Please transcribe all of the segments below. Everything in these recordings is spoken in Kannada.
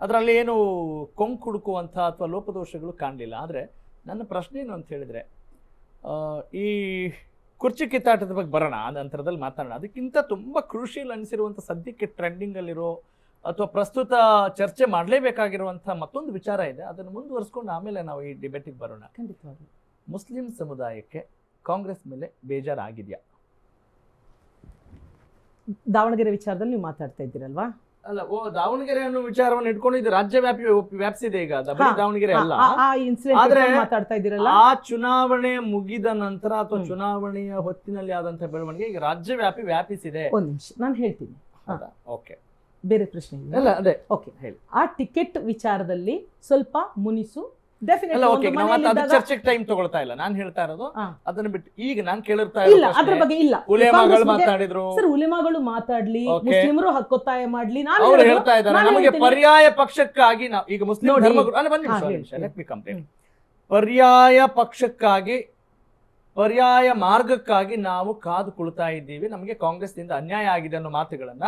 ಅದರಲ್ಲಿ ಏನು ಕೊಂಕು ಹುಡುಕುವಂಥ ಅಥವಾ ಲೋಪದೋಷಗಳು ಕಾಣಲಿಲ್ಲ. ಆದರೆ ನನ್ನ ಪ್ರಶ್ನೆ ಏನು ಅಂತ ಹೇಳಿದರೆ, ಈ ಕುರ್ಚಿ ಕಿತ್ತಾಟದ ಬಗ್ಗೆ ಬರೋಣ, ಆ ನಂತರದಲ್ಲಿ ಮಾತಾಡೋಣ. ಅದಕ್ಕಿಂತ ತುಂಬ ಕ್ರೂಷಿಯಲ್ ಅನಿಸಿರುವಂಥ, ಸದ್ಯಕ್ಕೆ ಟ್ರೆಂಡಿಂಗಲ್ಲಿರೋ ಅಥವಾ ಪ್ರಸ್ತುತ ಚರ್ಚೆ ಮಾಡಲೇಬೇಕಾಗಿರುವಂಥ ಮತ್ತೊಂದು ವಿಚಾರ ಇದೆ. ಅದನ್ನು ಮುಂದುವರಿಸ್ಕೊಂಡು ಆಮೇಲೆ ನಾವು ಈ ಡಿಬೇಟಿಗೆ ಬರೋಣ. ಖಂಡಿತವಾಗಿ ಮುಸ್ಲಿಂ ಸಮುದಾಯಕ್ಕೆ ಕಾಂಗ್ರೆಸ್ ಮೇಲೆ ಬೇಜಾರಾಗಿದೆಯಾ? ದಾವಣಗೆರೆ ವಿಚಾರದಲ್ಲಿ ನೀವು ಮಾತಾಡ್ತಾ ಇದ್ದೀರಲ್ವಾ? ಅಲ್ಲ, ದಾವಣಗೆರೆ ಅನ್ನೋ ವಿಚಾರವನ್ನು ಇಟ್ಕೊಂಡು ಇದು ರಾಜ್ಯವ್ಯಾಪಿ ವ್ಯಾಪಿಸಿದೆ. ಈಗ ದಾವಣಗೆರೆ ಅಲ್ಲ, ಆದ್ರೆ ಮಾತಾಡ್ತಾ ಇದ್ದೀರಲ್ಲ, ಆ ಚುನಾವಣೆ ಮುಗಿದ ನಂತರ ಅಥವಾ ಚುನಾವಣೆಯ ಹೊತ್ತಿನಲ್ಲಿ ಆದಂತಹ ಬೆಳವಣಿಗೆ ಈಗ ರಾಜ್ಯವ್ಯಾಪಿ ವ್ಯಾಪಿಸಿದೆ. ಒಂದ್ ನಿಮಿಷ ನಾನು ಹೇಳ್ತೀನಿ. ಓಕೆ, ಬೇರೆ ಪ್ರಶ್ನೆ ಇಲ್ಲ, ಅದೇ ಓಕೆ ಹೇಳಿ. ಆ ಟಿಕೆಟ್ ವಿಚಾರದಲ್ಲಿ ಸ್ವಲ್ಪ ಮುನಿಸು ಚರ್ಚೆಗೆ ಟೈಮ್ ತಗೊಳ್ತಾ ಇಲ್ಲ. ನಾನು ಹೇಳ್ತಾ ಇರೋದು ಅದನ್ನ ಬಿಟ್ಟು ಈಗ ನಾನು ಕೇಳಿರ್ತಾ ಇಲ್ಲ, ಅದ್ರ ಬಗ್ಗೆ ಇಲ್ಲ. ಉಲೇಮಾಗಳು ಮಾತಾಡಿದ್ರು, ಸರ್ ಉಲೇಮಾಗಳು ಮಾತಾಡ್ಲಿ, ಮುಸ್ಲಿಮರು ಹಕ್ಕೊತ್ತಾಯ ಮಾಡ್ಲಿ, ಅವ್ರು ಹೇಳ್ತಾ ಇದ್ದಾರೆ ನಮಗೆ ಪರ್ಯಾಯ ಪಕ್ಷಕ್ಕಾಗಿ ನಾವು ಈಗ ಮುಸ್ಲಿಂ ಪರ್ಯಾಯ ಪಕ್ಷಕ್ಕಾಗಿ, ಪರ್ಯಾಯ ಮಾರ್ಗಕ್ಕಾಗಿ ನಾವು ಕಾದು ಕುಳಿತಾ ಇದ್ದೀವಿ, ನಮಗೆ ಕಾಂಗ್ರೆಸ್ನಿಂದ ಅನ್ಯಾಯ ಆಗಿದೆ ಅನ್ನೋ ಮಾತುಗಳನ್ನ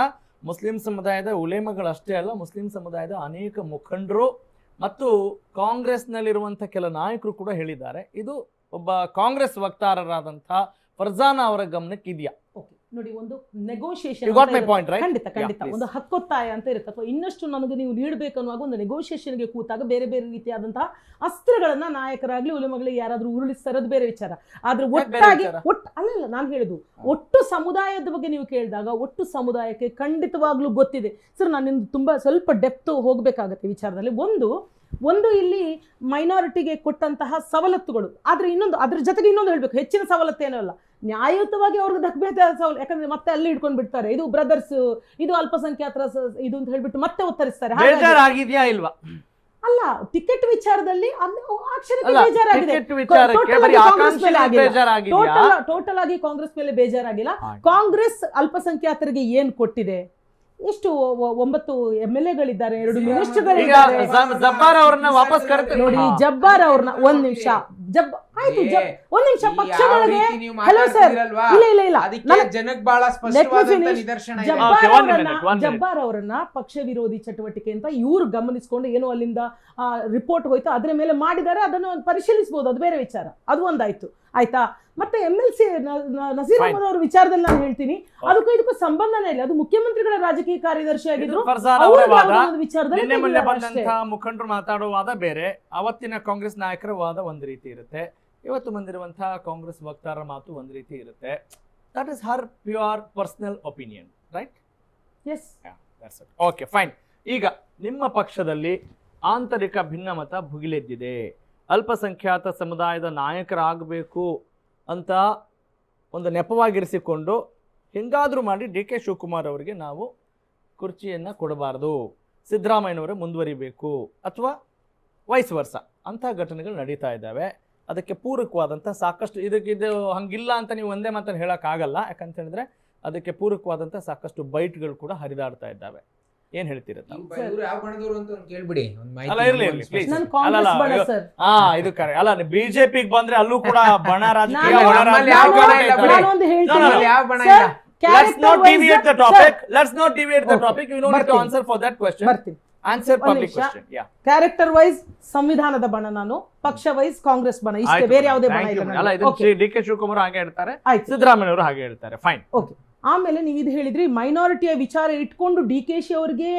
ಮುಸ್ಲಿಂ ಸಮುದಾಯದ ಉಲೇಮಗಳಷ್ಟೇ ಅಲ್ಲ, ಮುಸ್ಲಿಂ ಸಮುದಾಯದ ಅನೇಕ ಮುಖಂಡರು ಮತ್ತು ಕಾಂಗ್ರೆಸ್ನಲ್ಲಿರುವಂಥ ಕೆಲ ನಾಯಕರು ಕೂಡ ಹೇಳಿದ್ದಾರೆ. ಇದು ಒಬ್ಬ ಕಾಂಗ್ರೆಸ್ ವಕ್ತಾರರಾದಂತಹ ಫರ್ಜಾನಾ ಅವರ ಗಮನಕ್ಕೆ ಇದೆಯಾ? ನೋಡಿ, ಒಂದು ನೆಗೋಷಿಯೇಷನ್ ಖಂಡಿತ ಖಂಡಿತ ಒಂದು ಹಕ್ಕೊತ್ತಾಯ ಅಂತ ಇರುತ್ತೆ, ಅಥವಾ ಇನ್ನಷ್ಟು ನನಗೆ ನೀವು ನೀಡಬೇಕನ್ನುವಾಗ ಒಂದು ನೆಗೋಷಿಯೇಷನ್ಗೆ ಕೂತಾಗ ಬೇರೆ ಬೇರೆ ರೀತಿಯಾದಂತಹ ಅಸ್ತ್ರಗಳನ್ನ ನಾಯಕರಾಗ್ಲಿ ಉಲೇಮಗಳಿಗೆ ಯಾರಾದ್ರೂ ಉರುಳಿಸ್ತಾ ಇರೋದು ಬೇರೆ ವಿಚಾರ. ಆದ್ರೆ ಒಟ್ಟಾಗಿ ಅಲ್ಲ ನಾನು ಹೇಳುದು, ಒಟ್ಟು ಸಮುದಾಯದ ಬಗ್ಗೆ ನೀವು ಕೇಳಿದಾಗ ಒಟ್ಟು ಸಮುದಾಯಕ್ಕೆ ಖಂಡಿತವಾಗ್ಲೂ ಗೊತ್ತಿದೆ. ಸರ್ ನಾನು ತುಂಬಾ ಸ್ವಲ್ಪ ಡೆಪ್ತ್ ಹೋಗ್ಬೇಕಾಗತ್ತೆ ವಿಚಾರದಲ್ಲಿ. ಒಂದು ಇಲ್ಲಿ ಮೈನಾರಿಟಿಗೆ ಕೊಟ್ಟಂತಹ ಸವಲತ್ತುಗಳು, ಆದ್ರೆ ಇನ್ನೊಂದು ಅದ್ರ ಜೊತೆಗೆ ಇನ್ನೊಂದು ಹೇಳ್ಬೇಕು, ಹೆಚ್ಚಿನ ಸವಲತ್ತೇನೂ ಅಲ್ಲ, ನ್ಯಾಯಯುತವಾಗಿ ಅವ್ರಿಗೆ ದಕ್ಕಬೇಕಾದ ಸವಲತ್ತು. ಯಾಕಂದ್ರೆ ಮತ್ತೆ ಅಲ್ಲಿ ಇಟ್ಕೊಂಡ್ ಬಿಡ್ತಾರೆ, ಇದು ಬ್ರದರ್ಸ್, ಇದು ಅಲ್ಪಸಂಖ್ಯಾತರ ಇದು ಅಂತ ಹೇಳ್ಬಿಟ್ಟು ಮತ್ತೆ ಉತ್ತರಿಸ್ತಾರೆ. ಆಗಿದೆಯಾ ಇಲ್ವಾ? ಅಲ್ಲ, ಟಿಕೆಟ್ ವಿಚಾರದಲ್ಲಿ ಟೋಟಲ್ ಆಗಿ ಕಾಂಗ್ರೆಸ್ ಮೇಲೆ ಬೇಜಾರಾಗಿಲ್ಲ. ಕಾಂಗ್ರೆಸ್ ಅಲ್ಪಸಂಖ್ಯಾತರಿಗೆ ಏನ್ ಕೊಟ್ಟಿದೆ? ಎಷ್ಟು 9 MLA-ಗಳಿದ್ದಾರೆ, 2 ಮಿನಿಸ್ಟರ್ಗಳಿದ್ದಾರೆ. ಜಬ್ಬಾರ್ ಅವ್ರನ್ನ ವಾಪಸ್ ನೋಡಿ, ಜಬ್ಬಾರ್ ಅವ್ರನ್ನ ಒಂದ್ ನಿಮಿಷ ಆಯ್ತು, ಒಂದ್ ನಿಮಿಷ ಪಕ್ಷದೊಳಗೆ ಹಲೋ ಸರ್, ಇಲ್ಲ ಜಬ್ಬಾರ್ ಅವರನ್ನ ಪಕ್ಷ ವಿರೋಧಿ ಚಟುವಟಿಕೆ ಅಂತ ಇವ್ರು ಗಮನಿಸ್ಕೊಂಡು ಏನೋ ಅಲ್ಲಿಂದ ರಿಪೋರ್ಟ್ ಹೋಯ್ತು, ಅದ್ರ ಮೇಲೆ ಮಾಡಿದ್ದಾರೆ, ಅದನ್ನು ಪರಿಶೀಲಿಸಬಹುದು, ಅದು ಬೇರೆ ವಿಚಾರ. ಅದು ಒಂದಾಯ್ತು, ಆಯ್ತಾ? ಮತ್ತೆ MLC ನಸೀರ್ ಅಹಮದ್ ಅವ್ರ ವಿಚಾರದಲ್ಲಿ ನಾನು ಹೇಳ್ತೀನಿ, ಅದಕ್ಕೂ ಇದಕ್ಕೂ ಸಂಬಂಧನೇ ಇಲ್ಲ. ಅದು ಮುಖ್ಯಮಂತ್ರಿಗಳ ರಾಜಕೀಯ ಕಾರ್ಯದರ್ಶಿ ಆಗಿದ್ರು ವಿಚಾರದಲ್ಲಿ ಮುಖಂಡರು ಮಾತಾಡುವ ವಾದ ಬೇರೆ, ಅವತ್ತಿನ ಕಾಂಗ್ರೆಸ್ ನಾಯಕರ ವಾದ ಒಂದ್ ರೀತಿ ಇರುತ್ತೆ, ಇವತ್ತು ಬಂದಿರುವಂತಹ ಕಾಂಗ್ರೆಸ್ ವಕ್ತಾರರ ಮಾತು ಒಂದ್ ರೀತಿ ಇರುತ್ತೆ. That is her pure personal opinion, right? Yes, okay, fine. ಈಗ ನಿಮ್ಮ ಪಕ್ಷದಲ್ಲಿ ಆಂತರಿಕ ಭಿನ್ನಮತ ಭುಗಿಲೆದ್ದಿದೆ. ಅಲ್ಪಸಂಖ್ಯಾತ ಸಮುದಾಯದ ನಾಯಕರಾಗಬೇಕು ಅಂತ ಒಂದು ನೆಪವಾಗಿರಿಸಿಕೊಂಡು ಹೆಂಗಾದ್ರೂ ಮಾಡಿ DK ಶಿವಕುಮಾರ್ ಅವರಿಗೆ ನಾವು ಕುರ್ಚಿಯನ್ನು ಕೊಡಬಾರ್ದು, ಸಿದ್ದರಾಮಯ್ಯನವರೇ ಮುಂದುವರಿಬೇಕು, ಅಥವಾ ವೈಸ್ ವರ್ಸ ಅಂತಹ ಘಟನೆಗಳು ನಡೀತಾ ಇದ್ದಾವೆ. ಅದಕ್ಕೆ ಪೂರಕವಾದಂಥ ಸಾಕಷ್ಟು ಇದು ಹಂಗಿಲ್ಲ ಅಂತ ನೀವು ಒಂದೇ ಮಾತನ್ನು ಹೇಳೋಕ್ಕಾಗಲ್ಲ. ಯಾಕಂತ ಹೇಳಿದ್ರೆ ಅದಕ್ಕೆ ಪೂರಕವಾದಂಥ ಸಾಕಷ್ಟು ಬೈಟ್ಗಳು ಕೂಡ ಹರಿದಾಡ್ತಾ ಇದ್ದಾವೆ. ಏನ್ ಹೇಳ್ತೀರ? ಇದು ಕರೆ ಅಲ್ಲ, ಬಿಜೆಪಿಗೆ ಬಂದ್ರೆ ಅಲ್ಲೂ ಕೂಡ ಬಣ ರಾಜಕೀಯ. Let's not deviate the topic. You don't need to answer for that question. Answer public question. Yeah. Character wise ಸಂವಿಧಾನದ ಬಣ ನಾನು, ಪಕ್ಷ ವೈಸ್ ಕಾಂಗ್ರೆಸ್ ಬಣ, ಇಷ್ಟೇ, ಬೇರೆ ಯಾವುದೇ ಬಣ ಇಲ್ಲ. ಅಲ್ಲ, ಇದು DK ಶಿವಕುಮಾರ್ ಹಾಗೆ ಹೇಳ್ತಾರೆ, ಸಿದ್ದರಾಮಯ್ಯ ಅವರು ಹಾಗೆ ಹೇಳ್ತಾರೆ. Fine, okay. ಆಮೇಲೆ ನೀವು ಇದು ಹೇಳಿದ್ರಿ, ಮೈನಾರಿಟಿಯ ವಿಚಾರ ಇಟ್ಕೊಂಡು DKಶಿ ಅವರಿಗೆ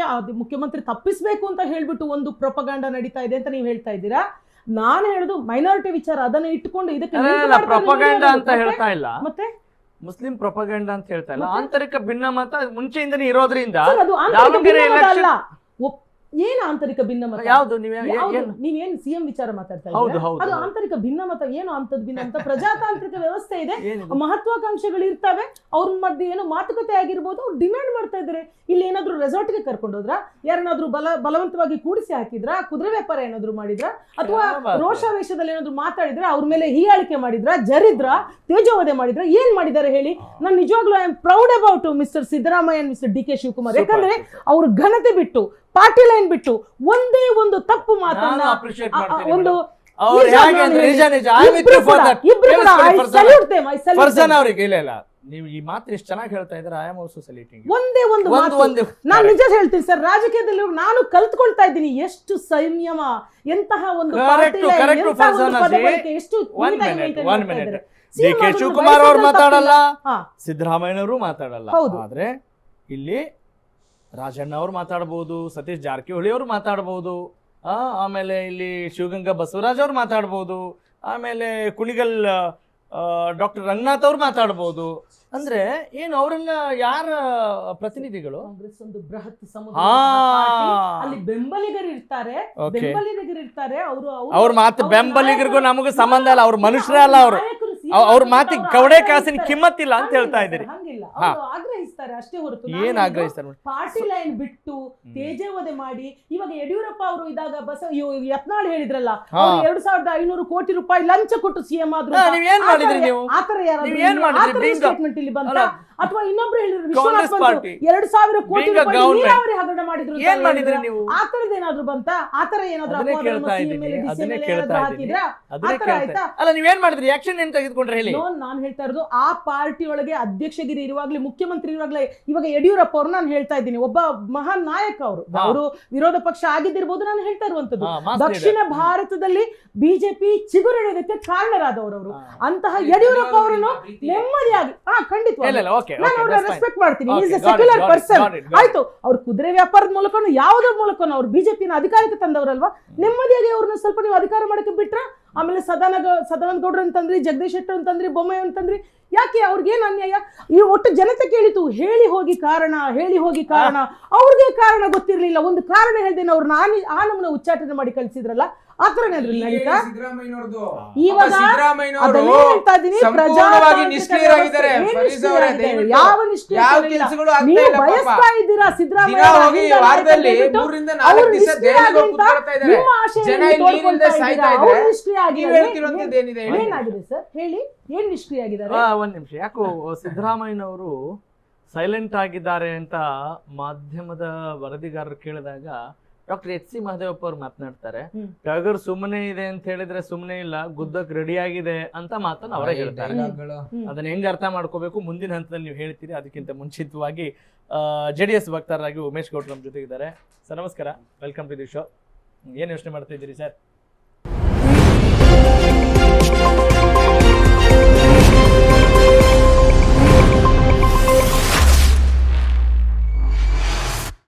ಮುಖ್ಯಮಂತ್ರಿ ತಪ್ಪಿಸ್ಬೇಕು ಅಂತ ಹೇಳ್ಬಿಟ್ಟು ಒಂದು ಪ್ರೊಪಗಾಂಡ ನಡೀತಾ ಇದೆ ಅಂತ ನೀವು ಹೇಳ್ತಾ ಇದ್ದೀರಾ. ನಾನು ಹೇಳುದು ಮೈನಾರಿಟಿ ವಿಚಾರ, ಅದನ್ನ ಇಟ್ಕೊಂಡು ಇದಕ್ಕೆ ಪ್ರೊಪಗಾಂಡ ಅಂತ ಹೇಳ್ತಾ ಇಲ್ಲ, ಮತ್ತೆ ಮುಸ್ಲಿಂ ಪ್ರೊಪಗಾಂಡ ಅಂತ ಹೇಳ್ತಾ ಇಲ್ಲ. ಆಂತರಿಕ ಭಿನ್ನಮತ ಮುಂಚೆಯಿಂದನೇ ಇರೋದ್ರಿಂದ ಏನು ಆಂತರಿಕ ಭಿನ್ನಮತ? ಯಾವುದು? ನೀವೇನು ಸಿಎಂ ವಿಚಾರ ಮಾತಾಡ್ತಾ ಇದ್ದೀರಾ? ಅದು ಆಂತರಿಕ ಭಿನ್ನಮತ ಏನು? ಅಂತದ್ ಭಿನ್ನಮತ ಪ್ರಜಾತಾಂತ್ರಿಕ ವ್ಯವಸ್ಥೆ ಇದೆ, ಮಹತ್ವಾಕಾಂಕ್ಷೆಗಳು ಇರ್ತವೆ, ಅವ್ರ ಮಧ್ಯೆ ಏನೋ ಮಾತುಕತೆ ಆಗಿರ್ಬೋದು, ಅವ್ರು ಡಿಮ್ಯಾಂಡ್ ಮಾಡ್ತಾ ಇದ್ದಾರೆ. ಇಲ್ಲಿ ಏನಾದ್ರು ರೆಸಾರ್ಟ್ಗೆ ಕರ್ಕೊಂಡು ಹೋದ್ರ, ಯಾರನ್ನಾದ್ರೂ ಬಲವಂತವಾಗಿ ಕೂಡಿಸಿ ಹಾಕಿದ್ರ, ಕುದುರೆ ವ್ಯಾಪಾರ ಏನಾದ್ರು ಮಾಡಿದ್ರ, ಅಥವಾ ರೋಷಾವೇಶದಲ್ಲಿ ಏನಾದ್ರು ಮಾತಾಡಿದ್ರ, ಅವ್ರ ಮೇಲೆ ಹೀಯಾಳಿಕೆ ಮಾಡಿದ್ರ, ಜರಿದ್ರ, ತೇಜೋವಧೆ ಮಾಡಿದ್ರ, ಏನ್ ಮಾಡಿದ್ದಾರೆ ಹೇಳಿ? ನಾನು ನಿಜವಾಗ್ಲೂ I am proud about mister Siddaramaiah and mister DK Shivakumar. ಯಾಕಂದ್ರೆ ಅವ್ರ ಘನತೆ ಬಿಟ್ಟು, ಪಾರ್ಟಿ ಲೈನ್ ಬಿಟ್ಟು ಒಂದೇ ಒಂದು ತಪ್ಪು ಮಾತನ್ನ ಒಂದು ನೀವು ಈ ಮಾತು ಎಷ್ಟು ಚೆನ್ನಾಗಿ ಹೇಳ್ತಾ ಇದ್ದಾರೆ. ಐ ಆಮ್ ಆಲ್ಸೋ ಸೆಲೆಕ್ಟಿಂಗ್ ಒಂದೇ ಒಂದು ಮಾತು ನಾನು ನಿಜ ಹೇಳ್ತೀನಿ ಸರ್, ರಾಜಕೀಯದಲ್ಲಿ ನಾನು ಕಲ್ತ್ಕೊಳ್ತಾ ಇದ್ದೀನಿ ಎಷ್ಟು ಸಂಯಮ, ಎಂತಹ ಒಂದು ಎಷ್ಟು ಡಿ ಕೆ ಶಿವಕುಮಾರ್ ಅವ್ರು ಮಾತಾಡಲ್ಲ, ಸಿದ್ದರಾಮಯ್ಯನವರು ಮಾತಾಡಲ್ಲ. ಆದ್ರೆ ಇಲ್ಲಿ ರಾಜಣ್ಣ ಅವ್ರು ಮಾತಾಡಬಹುದು, ಸತೀಶ್ ಜಾರಕಿಹೊಳಿ ಅವ್ರು ಮಾತಾಡಬಹುದು, ಆಮೇಲೆ ಇಲ್ಲಿ ಶಿವಗಂಗಾ ಬಸವರಾಜ್ ಅವ್ರು ಮಾತಾಡ್ಬೋದು, ಆಮೇಲೆ ಕುಣಿಗಲ್ ಡಾಕ್ಟರ್ ರಂಗನಾಥ್ ಅವ್ರು ಮಾತಾಡ್ಬೋದು. ಅಂದ್ರೆ ಏನು ಅವರೆಲ್ಲ ಯಾರ ಪ್ರತಿನಿಧಿಗಳು? ಕಾಂಗ್ರೆಸ್ ಒಂದು ಬೃಹತ್ ಸಮುದಾಯ, ಅಲ್ಲಿ ಬೆಂಬಲಿಗರು ಇರ್ತಾರೆ, ಅವ್ರ ಮಾತು ಬೆಂಬಲಿಗರಿಗೂ ನಮಗೂ ಸಂಬಂಧ ಇಲ್ಲ, ಅವ್ರ ಮನುಷ್ಯರೇ ಅಲ್ಲ, ಅವ್ರ ಮಾತಿಗೆ ಕವಡೆ ಕಾಸಿನ ಕಿಮ್ಮತ್ತಿಲ್ಲ ಅಂತ ಹೇಳ್ತಾ ಇದ್ದೀರಿ. ಆಗ್ರಹಿಸ್ತಾರೆ ಅಷ್ಟೇ ಹೊರತು ಏನ್ ಆಗ್ರಹಿಸ್ತಾರೆ? ಪಾರ್ಟಿ ಲೈನ್ ಬಿಟ್ಟು ತೇಜೋವಧೆ ಮಾಡಿ ಇವಾಗ ಯಡಿಯೂರಪ್ಪ ಅವರು ಇದಾಗ ಯತ್ನಾಳ್ ಹೇಳಿದ್ರಲ್ಲ 2,500 ಕೋಟಿ ರೂಪಾಯಿ ಲಂಚ ಕೊಟ್ಟು ಸಿಎಂ ಆದ್ರು, ಆತರ ಯಾರಾದ್ರೂ ಸ್ಟೇಟ್ಮೆಂಟ್ ಇಲ್ಲಿ ಬಂತ? ಅಥವಾ ಇನ್ನೊಬ್ರು ಹೇಳಿದ್ರು 2,000 ಕೋಟಿ ನೀರಾವರಿ ಹಗರಣ ಮಾಡಿದ್ರು, ಆತರದೇನಾದ್ರು ಬಂತ? ಆತರ ಏನಾದ್ರು ನಾನು ಹೇಳ್ತಾ ಇರೋದು ಆ ಪಾರ್ಟಿ ಒಳಗೆ ಅಧ್ಯಕ್ಷಗಿರಿ ಇರುವಾಗ್ಲೇ, ಮುಖ್ಯಮಂತ್ರಿ ಇರುವಾಗ್ಲೇ, ಇವಾಗ ಯಡಿಯೂರಪ್ಪ ಅವರು ನಾನು ಹೇಳ್ತಾ ಇದ್ದೀನಿ, ಒಬ್ಬ ಮಹಾನ್ ನಾಯಕ ಅವರು ವಿರೋಧ ಪಕ್ಷ ಆಗಿದ್ದಿರ್ಬೋದು. ನಾನು ಹೇಳ್ತಾ ಇರುವಂತದ್ದು ದಕ್ಷಿಣ ಭಾರತದಲ್ಲಿ ಬಿಜೆಪಿ ಚಿಗುರಿಡೋದಕ್ಕೆ ಕಾರಣರಾದವರು. ಅಂತಹ ಯಡಿಯೂರಪ್ಪ ಅವರನ್ನು ನೆಮ್ಮದಿಯಾಗಿ ಖಂಡಿತವಾಗಿ ನಾನು ಅವ್ರನ್ನ ರೆಸ್ಪೆಕ್ಟ್ ಮಾಡ್ತೀನಿ. Is A secular person. ಆಯ್ತು, ಅವ್ರು ಕುದುರೆ ವ್ಯಾಪಾರದ ಮೂಲಕನೂ ಯಾವುದ್ರ ಮೂಲಕನೂ ಅವ್ರು ಬಿಜೆಪಿನ ಅಧಿಕಾರಕ್ಕೆ ತಂದವರಲ್ವಾ, ನೆಮ್ಮದಿಯಾಗಿ ಅವ್ರನ್ನ ಸ್ವಲ್ಪ ನೀವು ಅಧಿಕಾರ ಮಾಡಕ್ಕೆ ಬಿಟ್ರ. ಆಮೇಲೆ ಸದಾನಂದ ಗೌಡ್ರು ಅಂತಂದ್ರಿ, ಜಗದೀಶ್ ಶೆಟ್ಟರ್ ಅಂತಂದ್ರಿ, ಬೊಮ್ಮಾಯಿ ಅಂತಂದ್ರಿ, ಯಾಕೆ ಅವ್ರಿಗೇನು ಅನ್ಯಾಯ? ಈ ಒಟ್ಟು ಜನತೆ ಕೇಳಿತು, ಹೇಳಿ ಹೋಗಿ ಕಾರಣ ಅವ್ರಿಗೆ ಕಾರಣ ಗೊತ್ತಿರ್ಲಿಲ್ಲ, ಒಂದು ಕಾರಣ ಹೇಳ್ದೇನೆ ಅವ್ರನ್ನ ಆ ನಮ್ಮನ್ನ ಉಚ್ಚಾಟನೆ ಮಾಡಿ ಕಳಿಸಿದ್ರಲ್ಲ, ಆತರನೇ ಅದ್ರಲ್ಲಿ ನಡೀತಾ. ಇವಾಗ ಅದನ್ನೇ ಹೇಳ್ತಾ ಇದ್ದೀನಿ, ಯಾವ ನಿಷ್ಕ್ರಿಯ ನೀವು ಬಯಸ್ತಾ ಇದ್ದೀರಾ ಸಿದ್ದರಾಮಯ್ಯ ನಿಮ್ಮ ಆಶಯ ನಿಷ್ಕ್ರಿಯ ಆಗಿದೆ. ಏನಾಗಿದೆ ಸರ್ ಹೇಳಿ, ಏನ್ ನಿಷ್ಕ್ರಿಯ ಆಗಿದ್ದಾರೆ? ಒಂದ್ ನಿಮಿಷ, ಯಾಕೋ ಸಿದ್ದರಾಮಯ್ಯನವರು ಸೈಲೆಂಟ್ ಆಗಿದ್ದಾರೆ ಅಂತ ಮಾಧ್ಯಮದ ವರದಿಗಾರರು ಕೇಳಿದಾಗ ಡಾಕ್ಟರ್ ಎಚ್ ಸಿ ಮಹದೇವಪ್ಪ ಅವ್ರು ಮಾತನಾಡ್ತಾರೆ, ಟಗರ್ ಸುಮ್ಮನೆ ಇದೆ ಅಂತ ಹೇಳಿದ್ರೆ ಸುಮ್ಮನೆ ಇಲ್ಲ, ಗುದ್ದಕ್ ರೆಡಿ ಆಗಿದೆ ಅಂತ ಮಾತನ್ನ ಅವರೇ ಹೇಳ್ತಾರೆ. ಅದನ್ನ ಹೆಂಗ್ ಅರ್ಥ ಮಾಡ್ಕೋಬೇಕು ಮುಂದಿನ ಹಂತದಲ್ಲಿ ನೀವು ಹೇಳ್ತೀರಿ. ಅದಕ್ಕಿಂತ ಮುಂಚಿತವಾಗಿ JDS ವಕ್ತಾರರಾಗಿ ಉಮೇಶ್ ಗೌಡ್ರು ನಮ್ಮ ಜೊತೆಗಿದ್ದಾರೆ. ಸರ್ ನಮಸ್ಕಾರ, ವೆಲ್ಕಮ್ ಟು ದಿ ಶೋ. ಏನ್ ಯೋಚನೆ ಮಾಡ್ತಾ ಇದ್ದೀರಿ ಸರ್?